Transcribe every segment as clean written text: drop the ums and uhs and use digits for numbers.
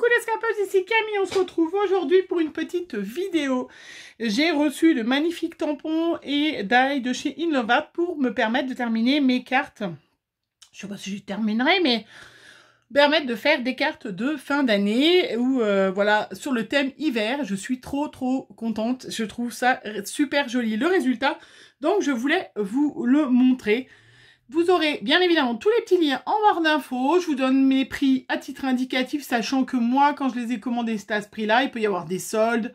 les scrapeuses, ici Camille, on se retrouve aujourd'hui pour une petite vidéo. J'ai reçu de magnifiques tampons et die de chez Inlova pour me permettre de terminer mes cartes. Je sais pas si je terminerai, mais permettre de faire des cartes de fin d'année ou voilà, sur le thème hiver. Je suis trop contente, je trouve ça super joli le résultat, donc je voulais vous le montrer. Vous aurez bien évidemment tous les petits liens en barre d'infos. Je vous donne mes prix à titre indicatif, sachant que moi, quand je les ai commandés, c'était à ce prix-là. Il peut y avoir des soldes.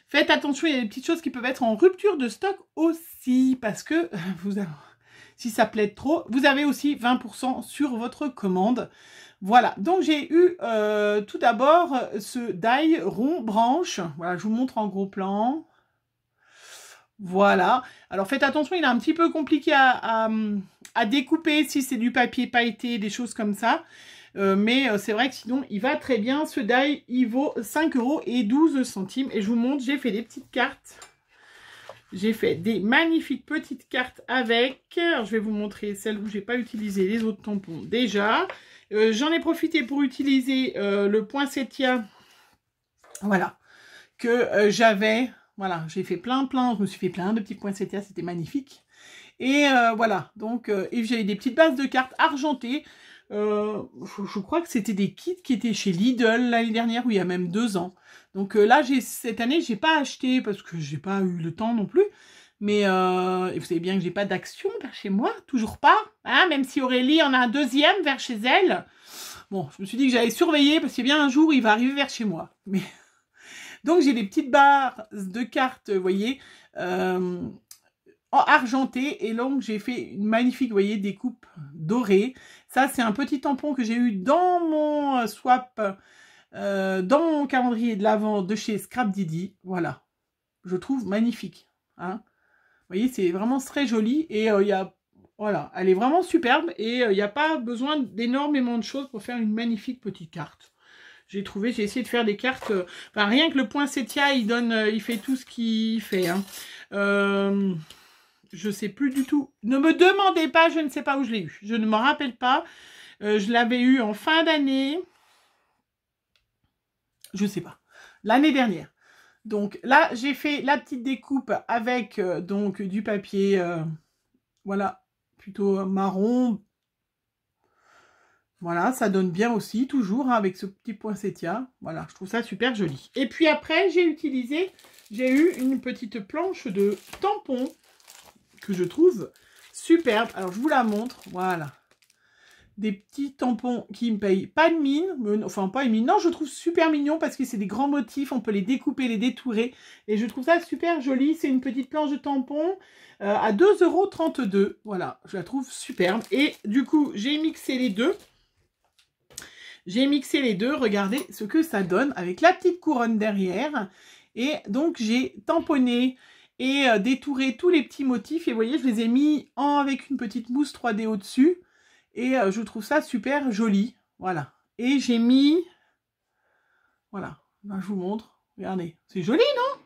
Faites attention, il y a des petites choses qui peuvent être en rupture de stock aussi, parce que si ça plaît trop, vous avez aussi 20% sur votre commande. Voilà, donc j'ai eu tout d'abord ce die rond branche. Voilà, je vous montre en gros plan. Voilà, alors faites attention, il est un petit peu compliqué à découper si c'est du papier pailleté, des choses comme ça. Mais c'est vrai que sinon, il va très bien. Ce die, il vaut 5,12 €. Et je vous montre, j'ai fait des petites cartes. J'ai fait des magnifiques petites cartes avec. Alors, je vais vous montrer celles où j'ai pas utilisé les autres tampons déjà. J'en ai profité pour utiliser le poinsettia. Voilà, que j'avais... Voilà, j'ai fait plein, je me suis fait plein de petits poinsettias, c'était magnifique. Et voilà, donc, et j'ai des petites bases de cartes argentées. Je crois que c'était des kits qui étaient chez Lidl l'année dernière, ou il y a même 2 ans. Donc là, cette année, j'ai pas acheté parce que j'ai pas eu le temps non plus. Mais et vous savez bien que j'ai pas d'action vers chez moi, toujours pas. Hein, même si Aurélie en a un deuxième vers chez elle. Bon, je me suis dit que j'allais surveiller parce qu'il y a bien un jour, il va arriver vers chez moi. Mais... Donc, j'ai des petites barres de cartes, vous voyez, argentées. Et donc, j'ai fait une magnifique, vous voyez, découpe dorée. Ça, c'est un petit tampon que j'ai eu dans mon swap, dans mon calendrier de l'Avent de chez Scrap Didi. Voilà, je trouve magnifique. Hein. Vous voyez, c'est vraiment très joli. Et il y a... Voilà, elle est vraiment superbe. Et il n'y a pas besoin d'énormément de choses pour faire une magnifique petite carte. J'ai essayé de faire des cartes, enfin rien que le poinsettia, il fait tout ce qu'il fait. Hein. Je sais plus du tout. Ne me demandez pas, je ne sais pas où je l'ai eu. Je ne m'en rappelle pas. Je l'avais eu en fin d'année. Je sais pas. L'année dernière. Donc là, j'ai fait la petite découpe avec donc du papier, voilà, plutôt marron. Voilà, ça donne bien aussi, toujours, hein, avec ce petit poinsettia. Voilà, je trouve ça super joli. Et puis après, j'ai eu une petite planche de tampons que je trouve superbe. Alors, je vous la montre, voilà. Des petits tampons qui me payent pas de mine, enfin pas une mine. Non, je trouve super mignon parce que c'est des grands motifs, on peut les découper, les détourer. Et je trouve ça super joli. C'est une petite planche de tampons à 2,32 €. Voilà, je la trouve superbe. Et du coup, j'ai mixé les deux. Regardez ce que ça donne avec la petite couronne derrière. Et donc, j'ai tamponné et détouré tous les petits motifs. Et vous voyez, je les ai mis avec une petite mousse 3D au-dessus. Et je trouve ça super joli. Voilà. Et j'ai mis... Voilà. Là, je vous montre. Regardez. C'est joli, non?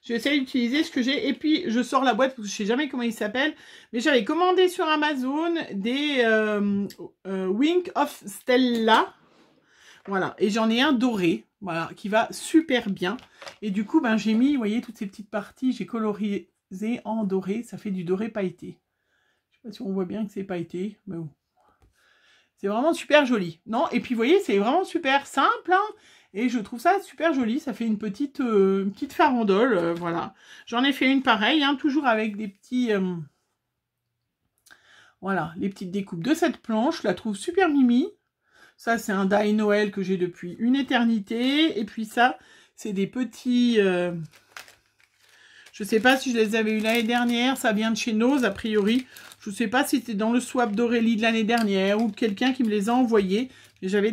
J'essaie d'utiliser ce que j'ai. Et puis, je sors la boîte parce que je ne sais jamais comment il s'appelle. Mais j'avais commandé sur Amazon des Wink of Stella. Voilà, et j'en ai un doré, voilà, qui va super bien. Et du coup, ben, j'ai mis, vous voyez, toutes ces petites parties, j'ai colorisé en doré, ça fait du doré pailleté. Je sais pas si on voit bien que c'est pailleté, mais bon. C'est vraiment super joli. Non, et puis, vous voyez, c'est vraiment super simple, hein, et je trouve ça super joli. Ça fait une petite farandole, voilà. J'en ai fait une pareille, hein, toujours avec des petits... voilà, les petites découpes de cette planche. Je la trouve super mimi. Ça, c'est un die Noël que j'ai depuis une éternité. Et puis ça, c'est des petits... je ne sais pas si je les avais eu l'année dernière. Ça vient de chez Nose, a priori. Je ne sais pas si c'était dans le swap d'Aurélie de l'année dernière ou quelqu'un qui me les a envoyés. Mais j'avais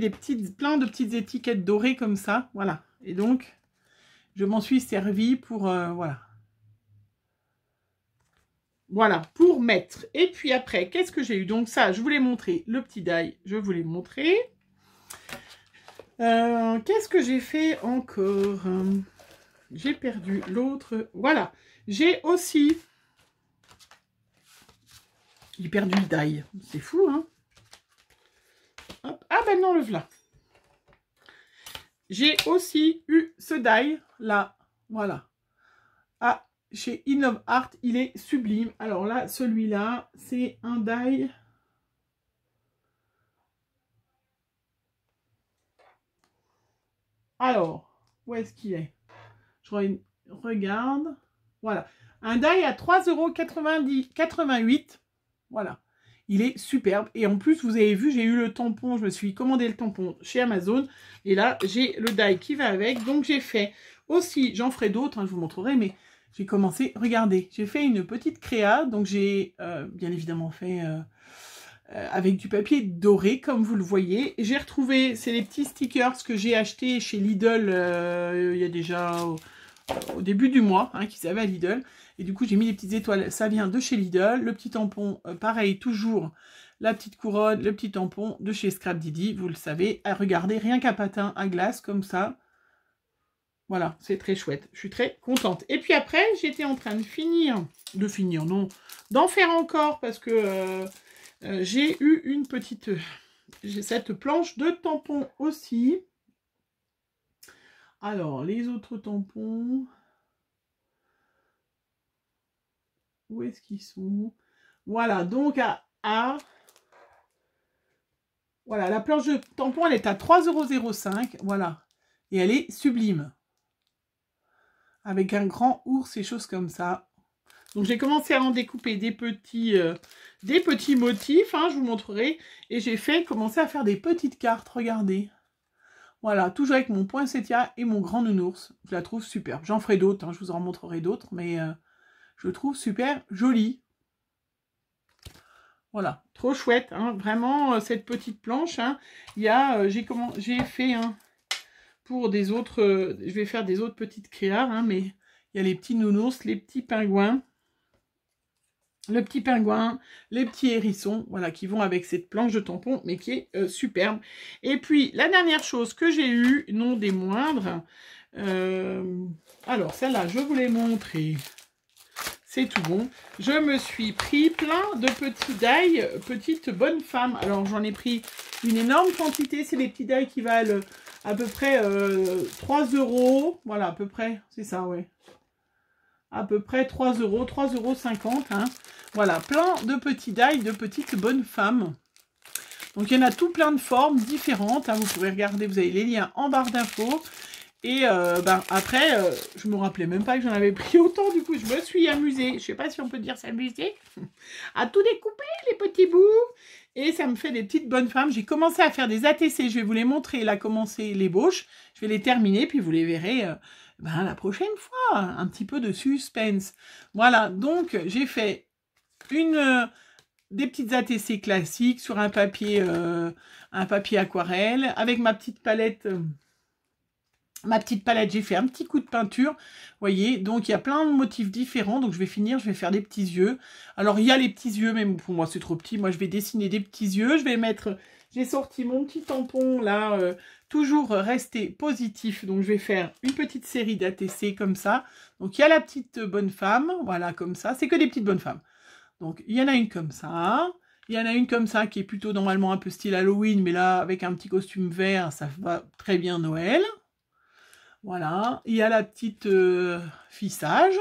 plein de petites étiquettes dorées comme ça. Voilà. Et donc, je m'en suis servi pour... voilà. Voilà, pour mettre. Et puis après, qu'est-ce que j'ai eu? Donc ça, je vous l'ai montré. Le petit die, je vous l'ai montré. Qu'est-ce que j'ai fait encore? J'ai perdu l'autre. Voilà. J'ai aussi... J'ai perdu le die. C'est fou, hein? Hop. Ah ben non, le voilà. j'ai aussi eu ce die là, voilà. Ah, chez Innov Art, il est sublime. Alors là, celui-là, c'est un die. Alors, où est-ce qu'il est? Je regarde. Voilà. Un die à 3,88 €. Voilà. Il est superbe. Et en plus, vous avez vu, j'ai eu le tampon. Je me suis commandé le tampon chez Amazon. Et là, j'ai le die qui va avec. Donc, j'ai fait aussi, j'en ferai d'autres, hein, je vous montrerai, mais j'ai commencé, regardez, j'ai fait une petite créa. Donc, j'ai bien évidemment fait avec du papier doré, comme vous le voyez. J'ai retrouvé, c'est les petits stickers que j'ai achetés chez Lidl il y a déjà au début du mois, hein, qu'ils avaient à Lidl. Et du coup, j'ai mis les petites étoiles. Ça vient de chez Lidl. Le petit tampon, pareil, toujours la petite couronne, le petit tampon de chez Scrap Didi. Vous le savez. Regardez, rien qu'un patin à glace, comme ça. Voilà, c'est très chouette. Je suis très contente. Et puis après, j'étais en train d'en faire encore, parce que j'ai eu une petite... j'ai cette planche de tampons aussi. Alors, les autres tampons... Où est-ce qu'ils sont? Voilà, donc voilà, la planche de tampon, elle est à 3,05 €. Voilà. Et elle est sublime. Avec un grand ours et choses comme ça. Donc, j'ai commencé à en découper des petits motifs, hein, je vous montrerai. Et j'ai commencé à faire des petites cartes, regardez. Voilà, toujours avec mon poinsettia et mon grand nounours. Je la trouve superbe. J'en ferai d'autres, hein, je vous en montrerai d'autres, mais je trouve super jolie. Voilà, trop chouette, hein, vraiment, cette petite planche. Hein, j'ai fait pour des autres, je vais faire des autres petites créas, hein, mais il y a les petits nounours, les petits pingouins, le petit pingouin, les petits hérissons, voilà, qui vont avec cette planche de tampon, mais qui est superbe. Et puis, la dernière chose que j'ai eue, non des moindres, alors celle-là, je vous l'ai montrée. C'est tout bon. Je me suis pris plein de petits die, petites bonnes femmes. Alors, j'en ai pris une énorme quantité. C'est des petits die qui valent à peu près 3 €. Voilà, à peu près. C'est ça, ouais. À peu près 3 €, 3,50 €. Hein. Voilà, plein de petits die, de petites bonnes femmes. Donc, il y en a tout plein de formes différentes. Hein. Vous pouvez regarder, vous avez les liens en barre d'infos. Et après, je me rappelais même pas que j'en avais pris autant, du coup je me suis amusée, je sais pas si on peut dire s'amuser, à tout découper les petits bouts. Et ça me fait des petites bonnes femmes. J'ai commencé à faire des ATC, je vais vous les montrer, là commencer l'ébauche, je vais les terminer, puis vous les verrez la prochaine fois, un petit peu de suspense. Voilà, donc j'ai fait des petites ATC classiques sur un papier aquarelle, avec ma petite palette... j'ai fait un petit coup de peinture, vous voyez, donc il y a plein de motifs différents, donc je vais faire des petits yeux. Alors il y a les petits yeux, mais pour moi c'est trop petit, moi je vais dessiner des petits yeux, j'ai sorti mon petit tampon là, toujours rester positif, donc je vais faire une petite série d'ATC comme ça. Donc il y a la petite bonne femme, voilà comme ça, c'est que des petites bonnes femmes. Donc il y en a une comme ça, il y en a une comme ça qui est plutôt normalement un peu style Halloween, mais là avec un petit costume vert, ça va très bien Noël. Voilà, il y a la petite fissage.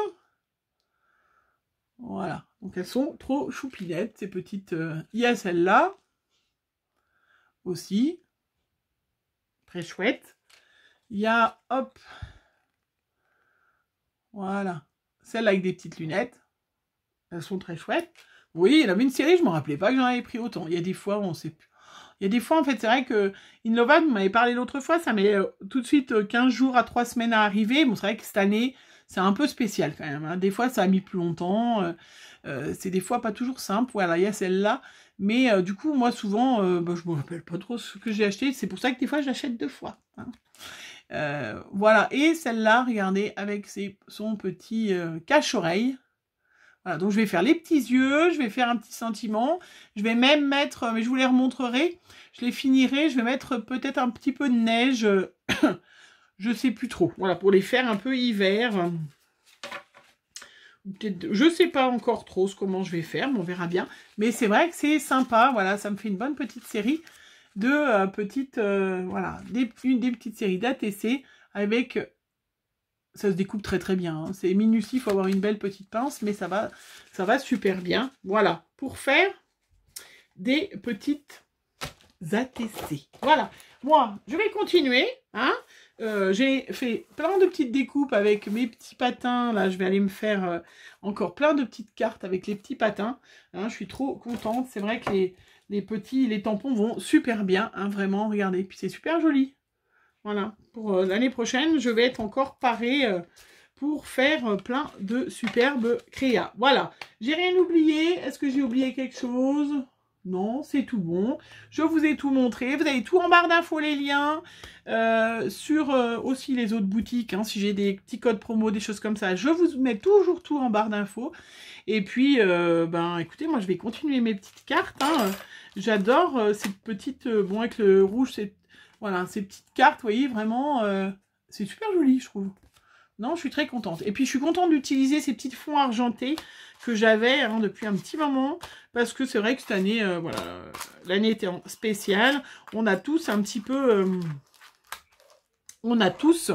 Voilà, donc elles sont trop choupinettes, ces petites. Il y a celle-là aussi, très chouette. Il y a, hop, voilà, celle avec des petites lunettes. Elles sont très chouettes. Oui, il y en avait une série, je ne me rappelais pas que j'en avais pris autant. Il y a des fois, on sait plus. Il y a des fois, en fait, c'est vrai que Innova, vous m'avez parlé l'autre fois, ça met tout de suite 15 jours à 3 semaines à arriver. Bon, c'est vrai que cette année, c'est un peu spécial quand même. Hein. Des fois, ça a mis plus longtemps. C'est des fois pas toujours simple. Voilà, il y a celle-là. Mais du coup, moi, souvent, je ne me rappelle pas trop ce que j'ai acheté. C'est pour ça que des fois, j'achète 2 fois. Hein. Voilà, et celle-là, regardez, avec son petit cache-oreille. Voilà, donc je vais faire les petits yeux, je vais faire un petit sentiment, je vais même mettre, mais je vous les remontrerai, je les finirai, je vais mettre peut-être un petit peu de neige, je sais plus trop, voilà, pour les faire un peu hiver. Je sais pas encore trop comment je vais faire, mais on verra bien. Mais c'est vrai que c'est sympa, voilà, ça me fait une bonne petite série. de petites, voilà, des petites séries d'ATC avec... Ça se découpe très très bien. Hein. C'est minutieux, il faut avoir une belle petite pince, mais ça va super bien. Voilà, pour faire des petites ATC. Voilà, moi, je vais continuer. Hein. J'ai fait plein de petites découpes avec mes petits patins. Là, je vais aller me faire encore plein de petites cartes avec les petits patins. Hein, je suis trop contente. C'est vrai que les tampons vont super bien. Hein, vraiment, regardez. Puis c'est super joli. Voilà, pour l'année prochaine, je vais être encore parée pour faire plein de superbes créas. Voilà, j'ai rien oublié. Est-ce que j'ai oublié quelque chose? Non, c'est tout bon. Je vous ai tout montré. Vous avez tout en barre d'infos, les liens. Sur aussi les autres boutiques, hein, si j'ai des petits codes promo, des choses comme ça, je vous mets toujours tout en barre d'infos. Et puis, ben, écoutez, moi, je vais continuer mes petites cartes. Hein. J'adore ces petites... bon, avec le rouge, c'est... Voilà, ces petites cartes, vous voyez, vraiment, c'est super joli, je trouve. Non, je suis très contente. Et puis, je suis contente d'utiliser ces petits fonds argentés que j'avais hein, depuis un petit moment. Parce que c'est vrai que cette année, voilà, l'année était spéciale. On a tous un petit peu... on a tous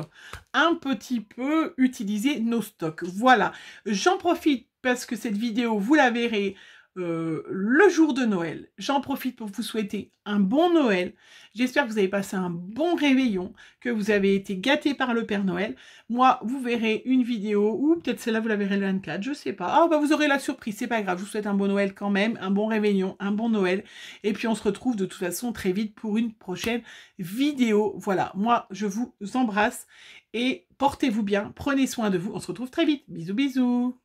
un petit peu utilisé nos stocks. Voilà, j'en profite parce que cette vidéo, vous la verrez le jour de Noël. J'en profite pour vous souhaiter un bon Noël. J'espère que vous avez passé un bon réveillon, que vous avez été gâtés par le Père Noël. Moi, vous verrez une vidéo, ou peut-être celle-là, vous la verrez le 24, je sais pas. Ah, bah vous aurez la surprise, c'est pas grave. Je vous souhaite un bon Noël quand même, un bon réveillon, un bon Noël. Et puis, on se retrouve de toute façon très vite pour une prochaine vidéo. Voilà, moi, je vous embrasse et portez-vous bien. Prenez soin de vous. On se retrouve très vite. Bisous, bisous.